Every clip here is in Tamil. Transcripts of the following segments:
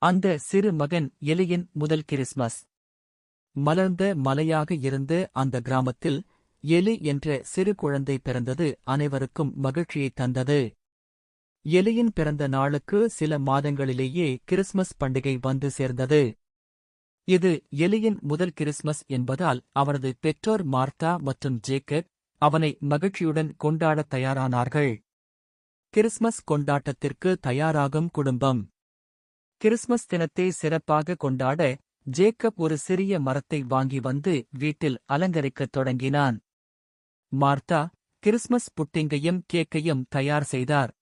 அந்த சிறு மகன் எலியின் முதல் கிறிஸ்மஸ். மலர்ந்த மலையாக இருந்த அந்த கிராமத்தில் எலி என்ற சிறு குழந்தை பிறந்தது அனைவருக்கும் மகிழ்ச்சியைத் தந்தது. எலியின் பிறந்த நாளுக்கு சில மாதங்களிலேயே கிறிஸ்மஸ் பண்டிகை வந்து சேர்ந்தது. இது எலியின் முதல் கிறிஸ்மஸ் என்பதால் அவரது பெற்றோர் மார்த்தா மற்றும் ஜேக்கப் அவனை மகிழ்ச்சியுடன் கொண்டாடத் தயாரானார்கள். கிறிஸ்மஸ் கொண்டாட்டத்திற்கு தயாராகும் குடும்பம். கிறிஸ்மஸ் தினத்தை சிறப்பாக கொண்டாட ஜேக்கப் ஒரு சிறிய மரத்தை வாங்கி வந்து வீட்டில் அலங்கரிக்கத் தொடங்கினான். மார்த்தா கிறிஸ்மஸ் புட்டிங்கையும் கேக்கையும் தயார் செய்தார்.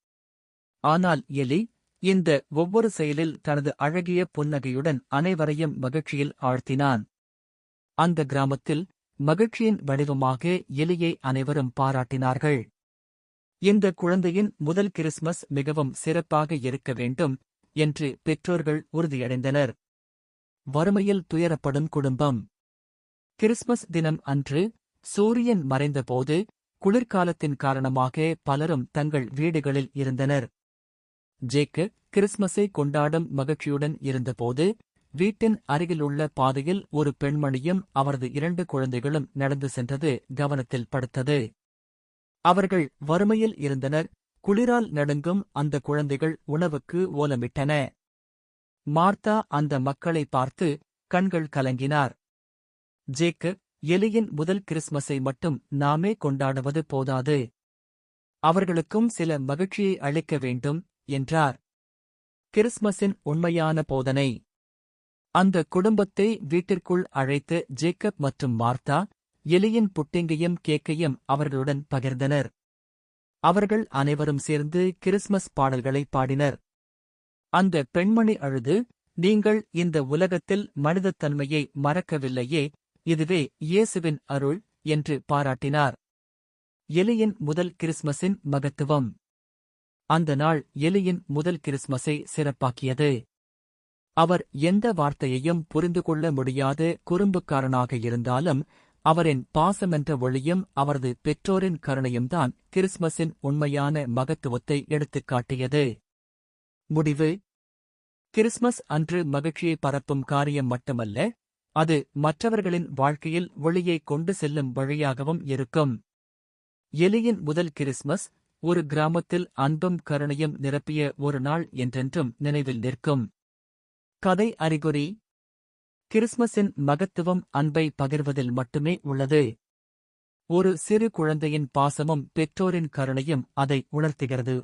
ஆனால் எலி இந்த ஒவ்வொரு செயலில் தனது அழகிய புன்னகையுடன் அனைவரையும் மகிழ்ச்சியில் ஆழ்த்தினான். அந்த கிராமத்தில் மகிழ்ச்சியின் வடிவமாக எலியை அனைவரும் பாராட்டினார்கள். இந்த குழந்தையின் முதல் கிறிஸ்மஸ் மிகவும் சிறப்பாக இருக்க வேண்டும் என்று பெற்றோர்கள் உறுதியடைந்தனர். வறுமையில் துயரப்படும் குடும்பம். கிறிஸ்மஸ் தினம் அன்று சூரியன் மறைந்தபோது குளிர்காலத்தின் காரணமாக பலரும் தங்கள் வீடுகளில் இருந்தனர். ஜேக்கப் கிறிஸ்மஸை கொண்டாடும் மகிழ்ச்சியுடன் இருந்தபோது வீட்டின் அருகிலுள்ள பாதையில் ஒரு பெண்மணியும் அவரது 2 குழந்தைகளும் நடந்து சென்றது கவனத்தில் படுத்தது. அவர்கள் வறுமையில் இருந்தனர். குளிரால் நடுங்கும் அந்த குழந்தைகள் உணவுக்கு ஓலமிட்டன. மார்த்தா அந்த மக்களை பார்த்து கண்கள் கலங்கினார். ஜேக்கப் எலியின் முதல் கிறிஸ்மஸை மட்டும் நாமே கொண்டாடுவது போதாது, அவர்களுக்கும் சில மகிழ்ச்சியை அளிக்க வேண்டும் என்றார். கிறிஸ்மஸின் உண்மையான போதனை. அந்த குடும்பத்தை வீட்டிற்குள் அழைத்து ஜேக்கப் மற்றும் மார்த்தா எலியின் புட்டிங்கையும் கேக்கையும் அவர்களுடன் பகிர்ந்தனர். அவர்கள் அனைவரும் சேர்ந்து கிறிஸ்மஸ் பாடல்களை பாடினர். அந்த பெண்மணி அழுது, நீங்கள் இந்த உலகத்தில் மனிதத்தன்மையை மறக்கவில்லையே, இதுவே இயேசுவின் அருள் என்று பாராட்டினார். எலியின் முதல் கிறிஸ்மஸின் மகத்துவம். அந்த நாள் எலியின் முதல் கிறிஸ்மஸை சிறப்பாக்கியது. அவர் எந்த வார்த்தையையும் புரிந்து கொள்ள முடியாத குறும்புக்காரனாக இருந்தாலும் அவரின் பாசமென்ற ஒளியும் அவரது பெற்றோரின் கருணையும்தான் கிறிஸ்மஸின் உண்மையான மகத்துவத்தை எடுத்துக் காட்டியது. முடிவு. கிறிஸ்மஸ் அன்று மகிழ்ச்சியை பரப்பும் காரியம் மட்டுமல்ல, அது மற்றவர்களின் வாழ்க்கையில் ஒளியை கொண்டு செல்லும் வழியாகவும் இருக்கும். எலியின் முதல் கிறிஸ்மஸ் ஒரு கிராமத்தில் அன்பும் கருணையும் நிரப்பிய ஒரு நாள் என்றென்றும் நினைவில் நிற்கும். கதை அறிகுறி. கிறிஸ்மஸின் மகத்துவம் அன்பை பகிர்வதில் மட்டுமே உள்ளது. ஒரு சிறு குழந்தையின் பாசமும் பெற்றோரின் கருணையும் அதை உணர்த்துகிறது.